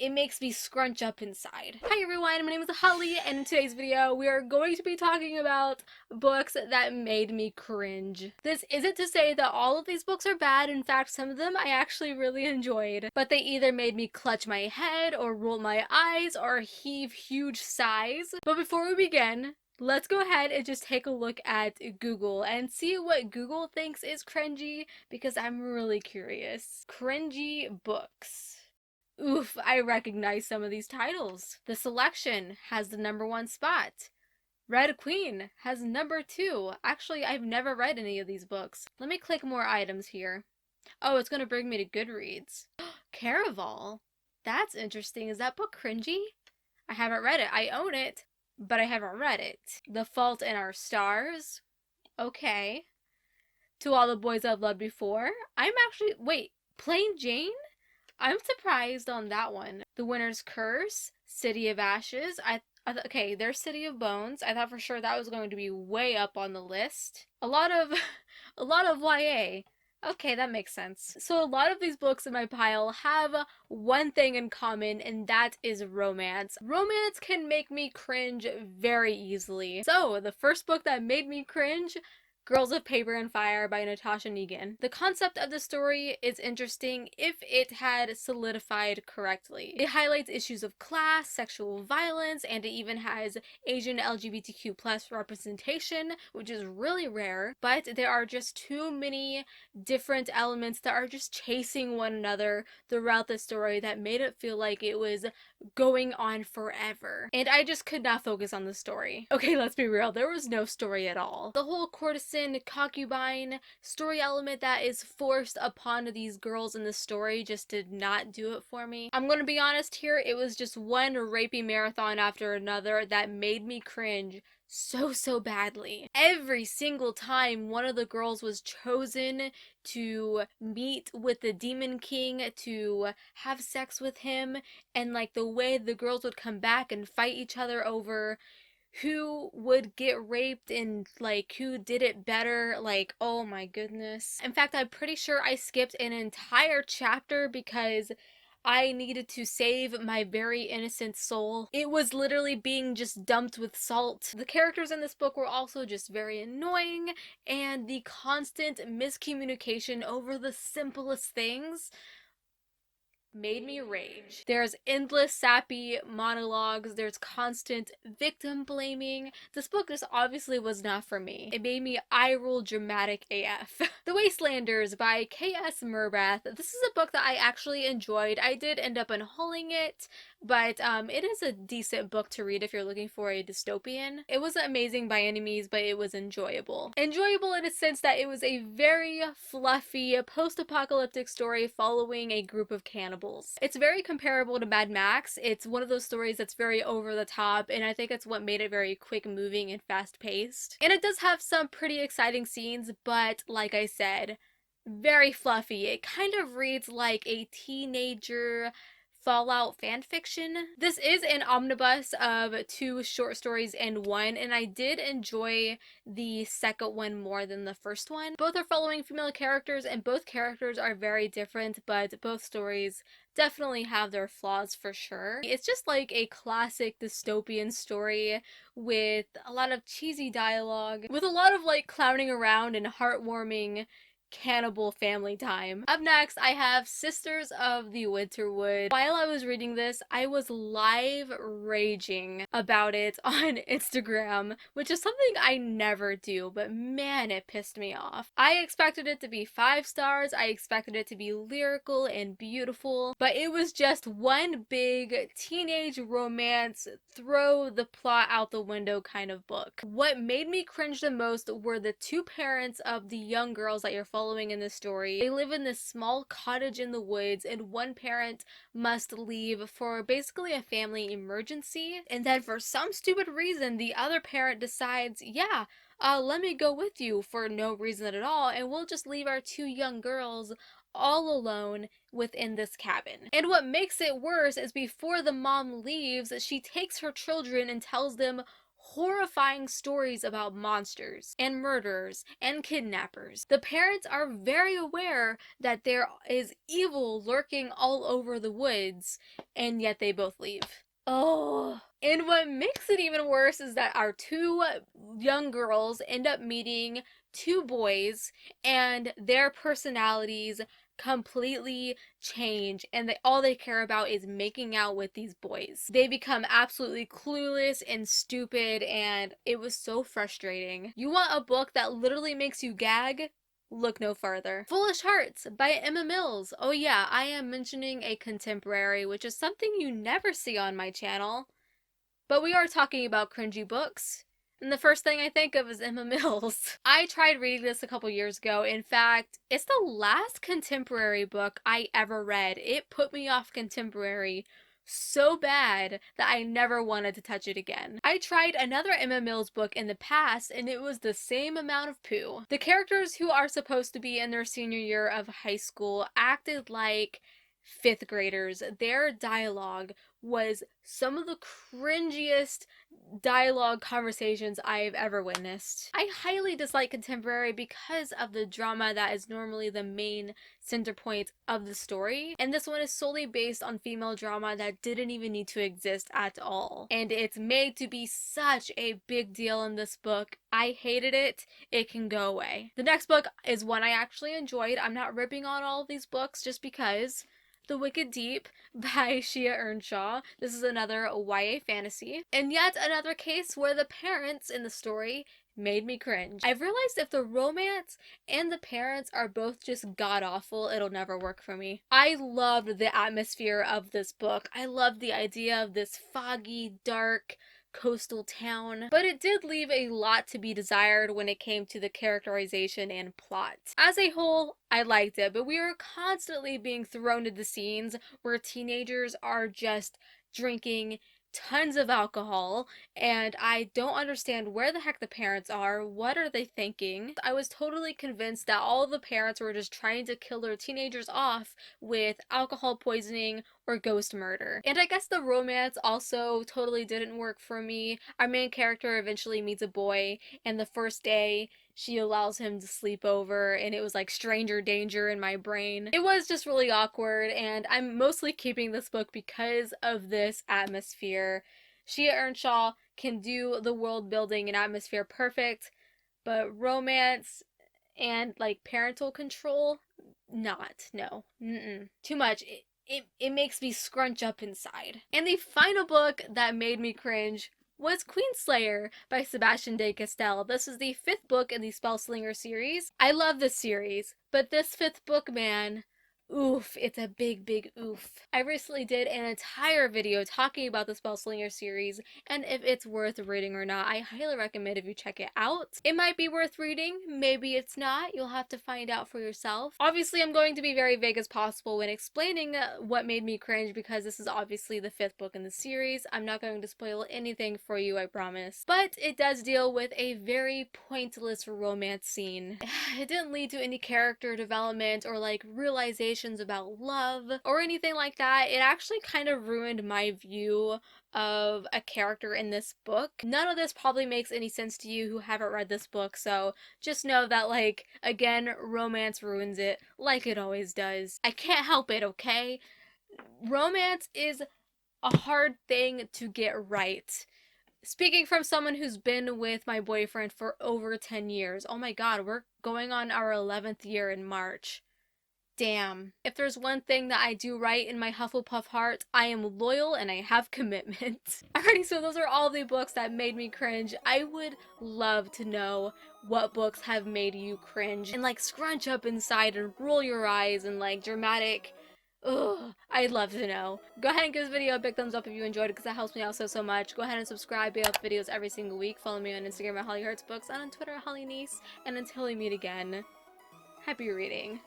it makes me scrunch up inside. Hi everyone, my name is Holly, and in today's video we are going to be talking about books that made me cringe. This isn't to say that all of these books are bad. In fact, some of them I actually really enjoyed, but they either made me clutch my head or roll my eyes or heave huge sighs. But before we begin, let's go ahead and just take a look at Google and see what Google thinks is cringy, because I'm really curious. Cringy books. Oof, I recognize some of these titles. The Selection has the #1 spot. Red Queen has #2. Actually, I've never read any of these books. Let me click more items here. Oh, it's gonna bring me to Goodreads. Caraval. That's interesting. Is that book cringy? I haven't read it. I own it, but I haven't read it. The Fault in Our Stars. Okay. To All the Boys I've Loved Before. I'm actually, wait, Plain Jane? I'm surprised on that one. The Winter's Curse, City of Ashes. Okay, there's City of Bones. I thought for sure that was going to be way up on the list. A lot of a lot of YA. Okay, that makes sense. So a lot of these books in my pile have one thing in common, and that is romance. Romance can make me cringe very easily. So the first book that made me cringe, Girls of Paper and Fire by Natasha Negan. The concept of the story is interesting if it had solidified correctly. It highlights issues of class, sexual violence, and it even has Asian LGBTQ+ representation, which is really rare, but there are just too many different elements that are just chasing one another throughout the story that made it feel like it was going on forever. And I just could not focus on the story. Okay, let's be real, there was no story at all. The whole courtesan, concubine story element that is forced upon these girls in the story just did not do it for me. I'm gonna be honest here, it was just one rapey marathon after another that made me cringe so badly. Every single time one of the girls was chosen to meet with the Demon King to have sex with him, and like the way the girls would come back and fight each other over who would get raped and like who did it better, like, oh my goodness. In fact, I'm pretty sure I skipped an entire chapter because I needed to save my very innocent soul. It was literally being just dumped with salt. The characters in this book were also just very annoying, and the constant miscommunication over the simplest things made me rage. There's endless sappy monologues, there's constant victim blaming. This book just obviously was not for me. It made me eye roll dramatic AF. The Wastelanders by K.S. Murbath. This is a book that I actually enjoyed. I did end up unhauling it, but it is a decent book to read if you're looking for a dystopian. It wasn't amazing by any means, but it was enjoyable. Enjoyable in a sense that it was a very fluffy post-apocalyptic story following a group of cannibals. It's very comparable to Mad Max. It's one of those stories that's very over the top, and I think it's what made it very quick moving and fast paced. And it does have some pretty exciting scenes, but like I said, very fluffy. It kind of reads like a teenager Fallout fanfiction. This is an omnibus of 2 short stories in one, and I did enjoy the second one more than the first one. Both are following female characters, and both characters are very different, but both stories definitely have their flaws for sure. It's just like a classic dystopian story with a lot of cheesy dialogue, with a lot of like clowning around and heartwarming cannibal family time. Up next, I have Sisters of the Winterwood. While I was reading this, I was live raging about it on Instagram, which is something I never do, but man, it pissed me off. I expected it to be 5 stars, I expected it to be lyrical and beautiful, but it was just one big teenage romance, throw the plot out the window kind of book. What made me cringe the most were the 2 parents of the young girls that you're following in this story. They live in this small cottage in the woods, and one parent must leave for basically a family emergency, and then for some stupid reason the other parent decides, yeah, let me go with you for no reason at all, and we'll just leave our 2 young girls all alone within this cabin. And what makes it worse is before the mom leaves, she takes her children and tells them horrifying stories about monsters and murderers and kidnappers. The parents are very aware that there is evil lurking all over the woods, and yet they both leave. Oh. And what makes it even worse is that our two young girls end up meeting two boys, and their personalities completely change, and all they care about is making out with these boys. They become absolutely clueless and stupid, and it was so frustrating. You want a book that literally makes you gag? Look no further. Foolish Hearts by Emma Mills. Oh yeah, I am mentioning a contemporary, which is something you never see on my channel. But we are talking about cringy books, and the first thing I think of is Emma Mills. I tried reading this a couple years ago. In fact, it's the last contemporary book I ever read. It put me off contemporary so bad that I never wanted to touch it again. I tried another Emma Mills book in the past, and it was the same amount of poo. The characters, who are supposed to be in their senior year of high school, acted like fifth graders. Their dialogue was some of the cringiest dialogue conversations I've ever witnessed. I highly dislike contemporary because of the drama that is normally the main center point of the story, and this one is solely based on female drama that didn't even need to exist at all, and it's made to be such a big deal in this book. I hated it. It can go away. The next book is one I actually enjoyed. I'm not ripping on all of these books just because. The Wicked Deep by Shia Earnshaw. This is another YA fantasy, and yet another case where the parents in the story made me cringe. I've realized if the romance and the parents are both just god-awful, it'll never work for me. I loved the atmosphere of this book. I loved the idea of this foggy, dark, coastal town, but it did leave a lot to be desired when it came to the characterization and plot. As a whole, I liked it, but we are constantly being thrown into scenes where teenagers are just drinking tons of alcohol, and I don't understand where the heck the parents are. What are they thinking? I was totally convinced that all the parents were just trying to kill their teenagers off with alcohol poisoning or ghost murder. And I guess the romance also totally didn't work for me. Our main character eventually meets a boy, and the first day she allows him to sleep over, and it was like stranger danger in my brain. It was just really awkward, and I'm mostly keeping this book because of this atmosphere. Shia Earnshaw can do the world building and atmosphere perfect, but romance and like parental control, not. No. Too much. It makes me scrunch up inside. And the final book that made me cringe was Queenslayer by Sebastian de Castell. This is the 5th book in the Spellslinger series. I love this series, but this 5th book, man, oof, it's a big oof. I recently did an entire video talking about the Spellslinger series and if it's worth reading or not. I highly recommend if you check it out. It might be worth reading, maybe it's not. You'll have to find out for yourself. Obviously, I'm going to be very vague as possible when explaining what made me cringe because this is obviously the 5th book in the series. I'm not going to spoil anything for you, I promise. But it does deal with a very pointless romance scene. It didn't lead to any character development or like realization about love or anything like that. It actually kind of ruined my view of a character in this book. None of this probably makes any sense to you who haven't read this book, so just know that, like, again, romance ruins it like it always does. I can't help it, okay? Romance is a hard thing to get right. Speaking from someone who's been with my boyfriend for over 10 years. Oh my god, we're going on our 11th year in March. Damn. If there's one thing that I do right in my Hufflepuff heart, I am loyal and I have commitment. Alrighty, so those are all the books that made me cringe. I would love to know what books have made you cringe and like scrunch up inside and roll your eyes and like dramatic. Ugh, I'd love to know. Go ahead and give this video a big thumbs up if you enjoyed it because that helps me out so much. Go ahead and subscribe. I up videos every single week. Follow me on Instagram at Holly Hearts Books and on Twitter at Holly Niece. And until we meet again, happy reading.